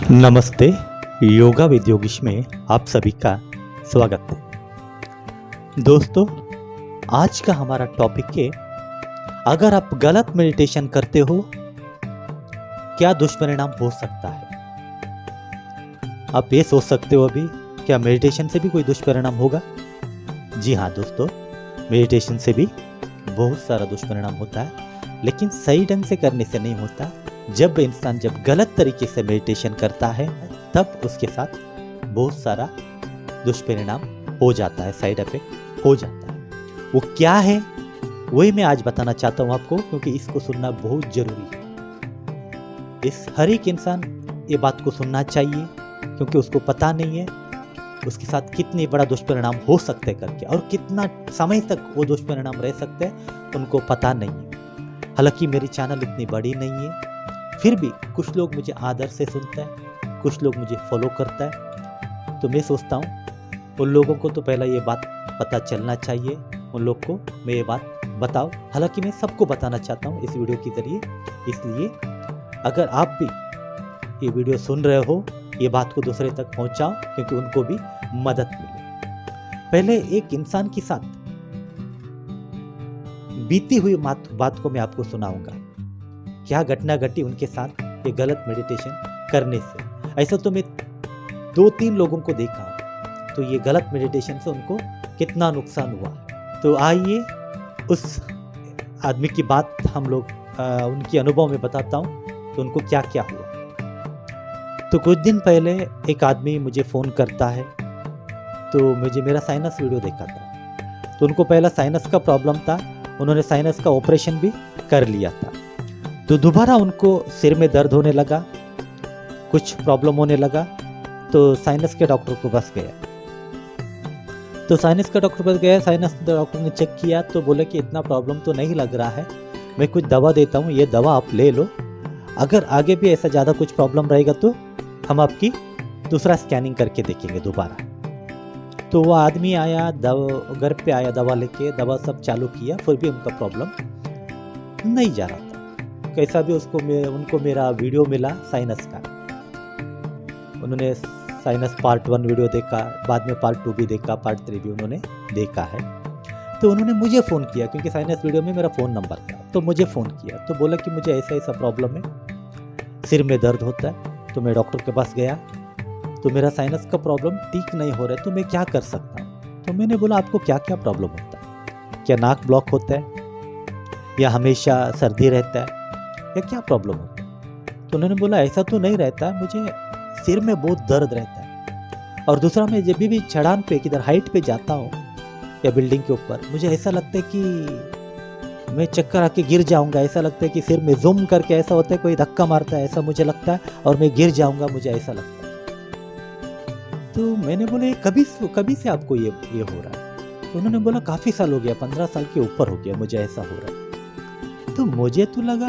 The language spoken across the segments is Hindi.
नमस्ते। योगा विद योगेश में आप सभी का स्वागत है। दोस्तों, आज का हमारा टॉपिक है, अगर आप गलत मेडिटेशन करते हो क्या दुष्परिणाम हो सकता है। आप ये सोच सकते हो अभी, क्या मेडिटेशन से भी कोई दुष्परिणाम होगा? जी हाँ दोस्तों, मेडिटेशन से भी बहुत सारा दुष्परिणाम होता है, लेकिन सही ढंग से करने से नहीं होता। जब इंसान गलत तरीके से मेडिटेशन करता है तब उसके साथ बहुत सारा दुष्परिणाम हो जाता है, साइड इफेक्ट हो जाता है। वो क्या है वही मैं आज बताना चाहता हूँ आपको, क्योंकि इसको सुनना बहुत जरूरी है। हर एक इंसान ये बात को सुनना चाहिए, क्योंकि उसको पता नहीं है उसके साथ कितनी बड़ा दुष्परिणाम हो सकते हैं करके, और कितना समय तक वो दुष्परिणाम रह सकते हैं उनको पता नहीं है। हालांकि मेरी चैनल इतनी बड़ी नहीं है, फिर भी कुछ लोग मुझे आदर से सुनते हैं, कुछ लोग मुझे फॉलो करता है। तो मैं सोचता हूँ उन लोगों को तो पहला ये बात पता चलना चाहिए, उन लोग को मैं ये बात बताओ। हालांकि मैं सबको बताना चाहता हूँ इस वीडियो के जरिए, इसलिए अगर आप भी ये वीडियो सुन रहे हो, ये बात को दूसरे तक पहुँचाओ, क्योंकि उनको भी मदद मिले। पहले एक इंसान के साथ बीती हुई बात को मैं आपको सुनाऊंगा, क्या घटना घटी उनके साथ ये गलत मेडिटेशन करने से। ऐसा तो मैं 2-3 लोगों को देखा, तो ये गलत मेडिटेशन से उनको कितना नुकसान हुआ। तो आइए उस आदमी की बात हम लोग उनके अनुभव में बताता हूँ, तो उनको क्या क्या हुआ। तो कुछ दिन पहले एक आदमी मुझे फ़ोन करता है, तो मुझे मेरा साइनस वीडियो देखा था। तो उनको पहला साइनस का प्रॉब्लम था, उन्होंने साइनस का ऑपरेशन भी कर लिया था। तो दोबारा उनको सिर में दर्द होने लगा, कुछ प्रॉब्लम होने लगा, तो साइनस के डॉक्टर को पास गया। तो साइनस के डॉक्टर पास गया, साइनस डॉक्टर ने चेक किया तो बोले कि इतना प्रॉब्लम तो नहीं लग रहा है, मैं कुछ दवा देता हूँ, ये दवा आप ले लो, अगर आगे भी ऐसा ज़्यादा कुछ प्रॉब्लम रहेगा तो हम आपकी दूसरा स्कैनिंग करके देखेंगे दोबारा। तो वो आदमी आया, घर पे आया, दवा लेके, दवा सब चालू किया, फिर भी उनका प्रॉब्लम नहीं जा रहा था। कैसा भी उनको मेरा वीडियो मिला साइनस का, उन्होंने साइनस पार्ट 1 वीडियो देखा, बाद में पार्ट 2 भी देखा, पार्ट 3 भी उन्होंने देखा है। तो उन्होंने मुझे फ़ोन किया, क्योंकि साइनस वीडियो में मेरा फ़ोन नंबर था, तो मुझे फ़ोन किया, तो बोला कि मुझे ऐसा ऐसा प्रॉब्लम है, सिर में दर्द होता है। तो मैं डॉक्टर के पास गया, तो मेरा साइनस का प्रॉब्लम ठीक नहीं हो रहा है, तो मैं क्या कर सकता हूँ। तो मैंने बोला आपको क्या क्या प्रॉब्लम होता है, क्या नाक ब्लॉक होता है, या हमेशा सर्दी रहता है, या क्या प्रॉब्लम होता है। तो उन्होंने बोला ऐसा तो नहीं रहता, मुझे सिर में बहुत दर्द रहता है, और दूसरा मैं जब भी चढ़ान पे किधर हाइट पे जाता हूँ या बिल्डिंग के ऊपर, मुझे ऐसा लगता है कि मैं चक्कर आके गिर जाऊंगा, ऐसा लगता है कि सिर में जूम करके ऐसा होता है कोई धक्का मारता है, ऐसा मुझे लगता है, और मैं गिर जाऊंगा, मुझे ऐसा लगता है। तो मैंने बोले कभी से आपको ये हो रहा है। तो उन्होंने बोला काफ़ी साल हो गया, 15 साल के ऊपर हो गया मुझे ऐसा हो रहा है। तो मुझे तो लगा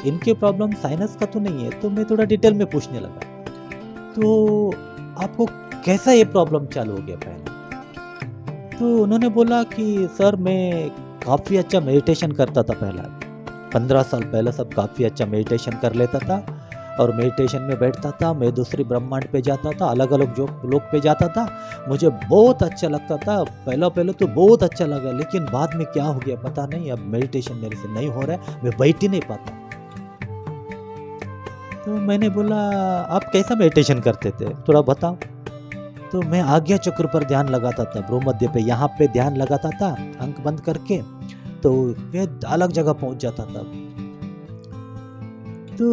इनके प्रॉब्लम साइनस का तो नहीं है, तो मैं थोड़ा डिटेल में पूछने लगा, तो आपको कैसा ये प्रॉब्लम चालू हो गया पहले। तो उन्होंने बोला कि सर मैं काफ़ी अच्छा मेडिटेशन करता था पहला, 15 साल पहले सब काफ़ी अच्छा मेडिटेशन कर लेता था, और मेडिटेशन में बैठता था, मैं दूसरी ब्रह्मांड पे जाता था, अलग अलग जो लोग पे जाता था, मुझे बहुत अच्छा लगता था। पहले तो बहुत अच्छा लगा, लेकिन बाद में क्या हो गया पता नहीं, अब मेडिटेशन मेरे से नहीं हो रहा है, मैं बैठ ही नहीं पाता। तो मैंने बोला आप कैसा मेडिटेशन करते थे, थोड़ा बताओ। तो मैं आज्ञा चक्र पर ध्यान लगाता था, भ्रूमध्य पे, यहाँ पे ध्यान लगाता था आंख बंद करके, तो मैं अलग जगह पहुंच जाता था। तो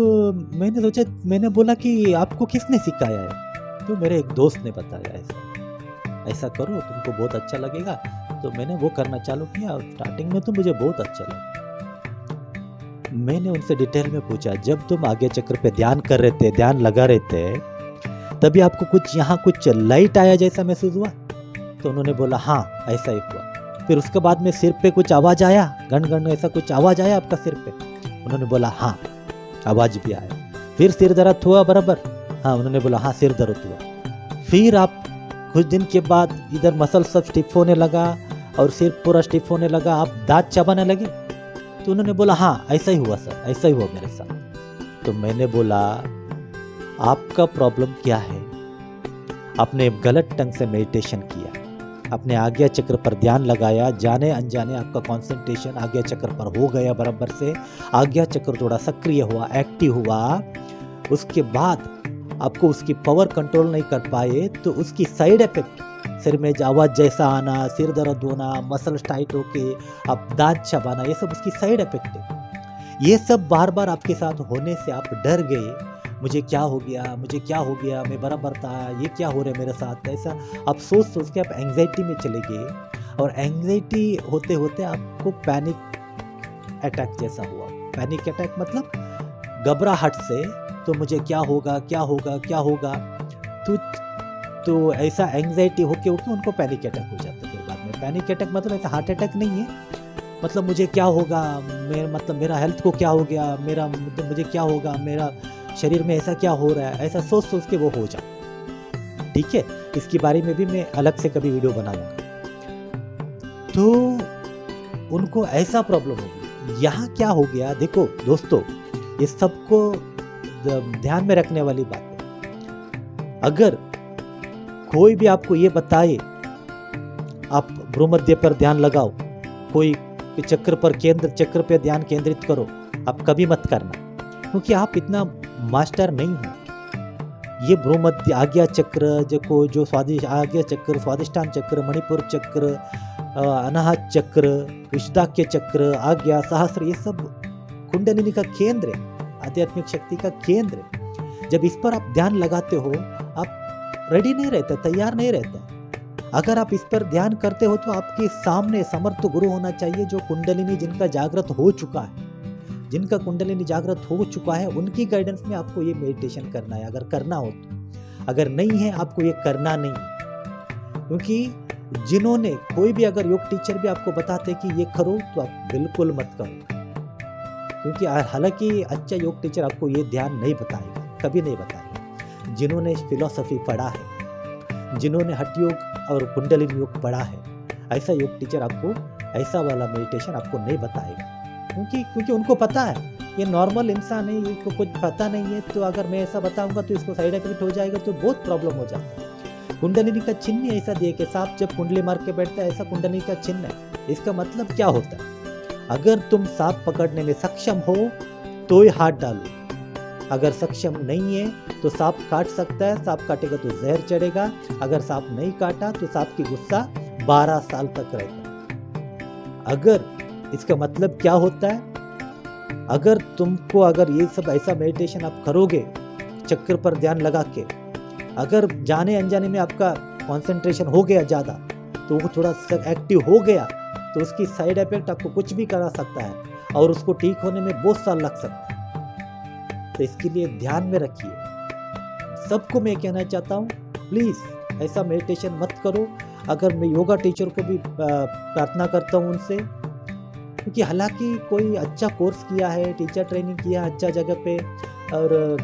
मैंने बोला कि आपको किसने सिखाया है। तो मेरे एक दोस्त ने बताया ऐसा करो तुमको बहुत अच्छा लगेगा। तो मैंने वो करना चालू किया, और स्टार्टिंग में तो मुझे बहुत अच्छा लगा। मैंने उनसे डिटेल में पूछा, जब तुम आज्ञा चक्र पे ध्यान कर रहे थे, ध्यान लगा रहे थे, तभी आपको कुछ लाइट आया जैसा महसूस हुआ। तो उन्होंने बोला हाँ ऐसा ही हुआ। फिर उसके बाद में सिर पे कुछ आवाज़ आया, गन ऐसा कुछ आवाज़ आया आपका सिर पे। उन्होंने बोला हाँ आवाज़ भी आया। फिर सिर दर्द हुआ बराबर, हाँ उन्होंने बोला हाँ सिर दर्द हुआ। फिर आप कुछ दिन के बाद इधर मसल सब स्टिफ होने लगा, और सिर पूरा स्टिफ होने लगा, आप दांत चबाने लगे। तो उन्होंने बोला हाँ ऐसा ही हुआ सर, ऐसा ही हुआ मेरे साथ। तो मैंने बोला आपका प्रॉब्लम क्या है? आपने गलत ढंग से मेडिटेशन किया, अपने आज्ञा चक्र पर ध्यान लगाया, जाने अनजाने आपका कंसंट्रेशन आज्ञा चक्र पर हो गया बराबर से, आज्ञा चक्र थोड़ा सक्रिय हुआ, एक्टिव हुआ, उसके बाद आपको उसकी पावर कंट्रोल नहीं कर पाए तो उसकी साइड इफेक्ट सिर में आवाज़ जैसा आना, सिर दर्द होना, मसल्स टाइट होके आप दांत चबाना, ये सब उसकी साइड इफेक्ट है। ये सब बार बार आपके साथ होने से आप डर गए, मुझे क्या हो गया, मुझे क्या हो गया, मैं बराबर था, ये क्या हो रहा है मेरे साथ, ऐसा आप सोच सोच के आप एंग्जाइटी में चले गए और एंग्जाइटी होते होते आपको पैनिक अटैक जैसा हुआ। पैनिक अटैक मतलब घबराहट से, तो मुझे क्या होगा क्या होगा क्या होगा, तो ऐसा एंग्जाइटी होके उनको पैनिक अटैक हो जाता है। फिर बाद में पैनिक अटैक मतलब ऐसा हार्ट अटैक नहीं है, मतलब मुझे क्या होगा, मतलब मेरा हेल्थ को क्या हो गया, मेरा मतलब मुझे क्या होगा, मेरा शरीर में ऐसा क्या हो रहा है, ऐसा सोच सोच के वो हो जाए। ठीक है, इसके बारे में भी मैं अलग से कभी वीडियो बनाऊंगा। तो उनको ऐसा प्रॉब्लम हो गया। यहाँ क्या हो गया, देखो दोस्तों, ये सबको ध्यान में रखने वाली बात है। अगर कोई भी आपको ये बताए आप भ्रूमध्य पर ध्यान लगाओ, कोई चक्र पे ध्यान केंद्रित करो, आप कभी मत करना, क्योंकि आप इतना मास्टर नहीं हो। ये भ्रूमध्य आज्ञा चक्र जो आज्ञा चक्र, स्वादिष्टान चक्र, मणिपुर चक्र, अनाहत चक्र, विशुद्धाक्य चक्र, आज्ञा सहस्र, ये सब कुंडलिनी का केंद्र है, आध्यात्मिक शक्ति का केंद्र है। जब इस पर आप ध्यान लगाते हो, आप रेडी नहीं रहते, तैयार नहीं रहते। अगर आप इस पर ध्यान करते हो तो आपके सामने समर्थ गुरु होना चाहिए, जो कुंडलिनी जिनका जागृत हो चुका है, जिनका कुंडलिनी जागृत हो चुका है, उनकी गाइडेंस में आपको ये मेडिटेशन करना है, अगर करना हो तो। अगर नहीं है, आपको ये करना नहीं है, क्योंकि जिन्होंने कोई भी अगर योग टीचर भी आपको बताते कि ये करो, तो आप बिल्कुल मत करो, क्योंकि हालांकि अच्छा योग टीचर आपको ये ध्यान नहीं बताएगा, कभी नहीं बताएगा। जिन्होंने फिलॉसफी पढ़ा है, जिन्होंने हठ योग और कुंडलिनी योग पढ़ा है, ऐसा योग टीचर आपको ऐसा वाला मेडिटेशन आपको नहीं बताएगा, क्योंकि उनको पता है ये नॉर्मल इंसान है, इसको कुछ पता नहीं है, तो अगर मैं ऐसा बताऊंगा तो इसको साइड इफेक्ट हो जाएगा, तो बहुत प्रॉब्लम हो जाता है। कुंडलिनी का चिन्ह ऐसा दिए कि सांप जब कुंडली मार के बैठता है, ऐसा कुंडलिनी का चिन्ह है। इसका मतलब क्या होता है, अगर तुम सांप पकड़ने में सक्षम हो तो ही हाथ डालो, अगर सक्षम नहीं है तो सांप काट सकता है, सांप काटेगा तो जहर चढ़ेगा, अगर सांप नहीं काटा तो सांप की गुस्सा 12 साल तक रहता है। अगर इसका मतलब क्या होता है, अगर तुमको अगर ये सब ऐसा मेडिटेशन आप करोगे चक्र पर ध्यान लगा के, अगर जाने अनजाने में आपका कंसंट्रेशन हो गया ज़्यादा, तो वो थोड़ा एक्टिव हो गया, तो उसकी साइड इफेक्ट आपको कुछ भी करा सकता है और उसको ठीक होने में बहुत साल लग सकता है। तो इसके लिए ध्यान में रखिए। सबको मैं कहना चाहता हूँ, प्लीज़ ऐसा मेडिटेशन मत करो। अगर मैं योगा टीचर को भी प्रार्थना करता हूँ उनसे, क्योंकि हालांकि कोई अच्छा कोर्स किया है, टीचर ट्रेनिंग किया है अच्छा जगह पे, और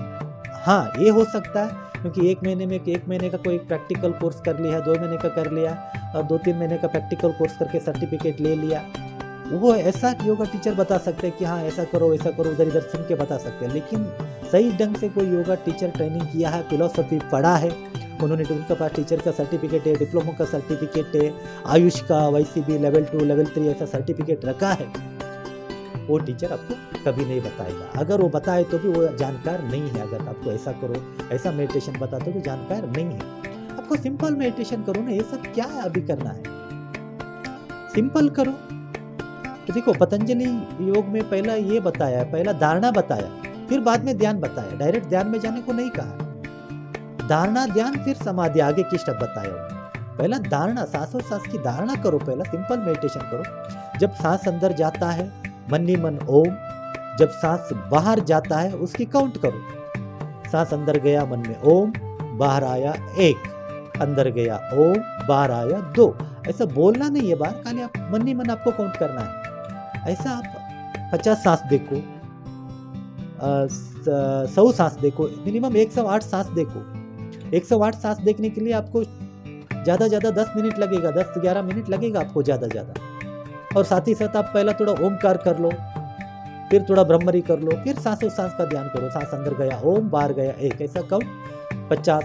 हाँ ये हो सकता है क्योंकि एक महीने का कोई प्रैक्टिकल कोर्स कर लिया, 2 महीने का कर लिया और 2-3 महीने का प्रैक्टिकल कोर्स करके सर्टिफिकेट ले लिया, वो ऐसा योगा टीचर बता सकते हैं कि हाँ ऐसा करो उधर इधर सुन के बता सकते हैं। लेकिन सही ढंग से कोई योगा टीचर ट्रेनिंग किया है, फिलोसफी पढ़ा है, उन्होंने उनके पास टीचर का सर्टिफिकेट है, डिप्लोमा का सर्टिफिकेट है, आयुष का, YCB लेवल 2 लेवल 3 ऐसा सर्टिफिकेट रखा है, वो टीचर आपको कभी नहीं बताएगा। अगर वो बताए तो भी वो जानकार नहीं है। अगर आपको ऐसा करो, ऐसा मेडिटेशन बताते हो तो जानकार नहीं है। आपको सिंपल मेडिटेशन करो ना, ये सब क्या है अभी करना है, सिंपल करो। तो देखो पतंजलि योग में पहला ये बताया, पहला धारणा बताया, फिर बाद में ध्यान बताया। डायरेक्ट ध्यान में जाने को नहीं कहा, धारणा ध्यान फिर समाधि, आगे की स्टेप बताया। पहला धारणा, सांस की धारणा करो, पहला सिंपल मेडिटेशन करो। जब सांस अंदर जाता है मन ही मन ओम, जब सांस बाहर जाता है उसकी काउंट करो। सांस अंदर गया मन में ओम, बाहर आया 1, अंदर गया ओम, बाहर आया 2। ऐसा बोलना नहीं है बाहर, खाली आप मन ही मन आपको काउंट करना है। ऐसा आप 50 सांस देखो, 100 सांस देखो, मिनिमम 108 सांस देखो। 108 सांस देखने के लिए आपको ज़्यादा 10 मिनट लगेगा, 10-11 मिनट लगेगा आपको ज़्यादा। और साथ ही साथ आप पहला थोड़ा ओमकार कर लो, फिर थोड़ा ब्रह्मरी कर लो, फिर सांसों सांस का ध्यान करो, सांस अंदर गया ओम, बाहर गया एक, ऐसा काउंट 50,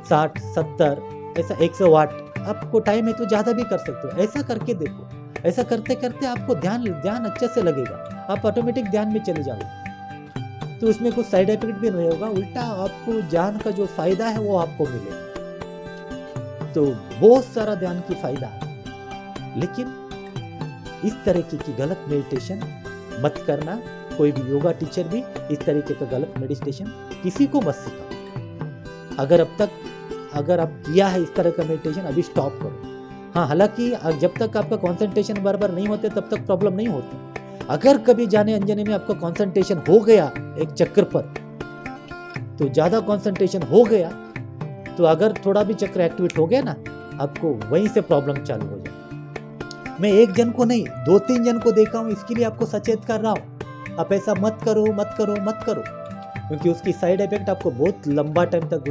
60, 70, ऐसा 108। आपको टाइम है तो ज़्यादा भी कर सकते हो, ऐसा करके देखो। ऐसा करते करते आपको ध्यान अच्छे से लगेगा, आप ऑटोमेटिक ध्यान में चले जाओगे। तो उसमें कुछ साइड इफेक्ट भी नहीं होगा, उल्टा आपको ध्यान का जो फायदा है वो आपको मिलेगा। तो बहुत सारा ध्यान की फायदा है, लेकिन इस तरीके की गलत मेडिटेशन मत करना। कोई भी योगा टीचर भी इस तरीके का गलत मेडिटेशन किसी को मत सिखाओ। अगर आप किया है इस तरह का मेडिटेशन, अभी स्टॉप करो। हाँ, हालांकि जब तक आपका कंसंट्रेशन बार नहीं होते तब तक प्रॉब्लम नहीं होती। अगर कभी जाने अनजाने में आपका कंसंट्रेशन हो गया एक चक्र पर, तो ज्यादा कंसंट्रेशन हो गया, तो अगर थोड़ा भी चक्र एक्टिवेट हो गया ना, आपको वहीं से प्रॉब्लम चालू हो जाए। मैं एक जन को नहीं, 2-3 जन को देखा हूं, इसके लिए आपको सचेत कर रहा हूं। आप ऐसा मत करो, मत करो, मत करो, क्योंकि उसकी साइड इफेक्ट आपको बहुत लंबा टाइम तक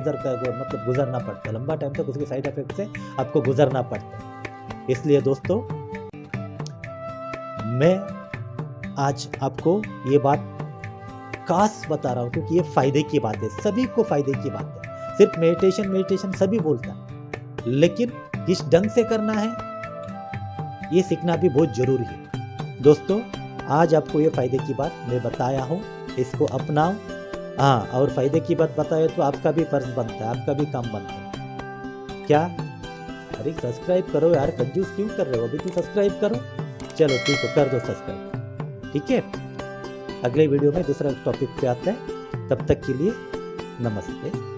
गुजरना पड़ता है। लंबा टाइम तक उसके साइड इफेक्ट से आपको गुजरना पड़ता है। इसलिए दोस्तों, मैं आज आपको ये बात खास बता रहा हूं, क्योंकि ये फायदे की बात है, सभी को फायदे की बात है। सिर्फ मेडिटेशन सभी बोलता है, लेकिन किस ढंग से करना है ये सीखना भी बहुत जरूरी है। दोस्तों, आज आपको ये फायदे की बात मैं बताया हूं, इसको अपनाओ। हाँ, और फायदे की बात बताए तो आपका भी फर्ज बनता है, आपका भी काम बनता है। क्या? अरे सब्सक्राइब करो यार, कंजूस क्यों कर रहे हो? अभी तो सब्सक्राइब करो। चलो ठीक है, कर दो सब्सक्राइब, ठीक है। अगले वीडियो में दूसरा टॉपिक पे आते हैं, तब तक के लिए नमस्ते।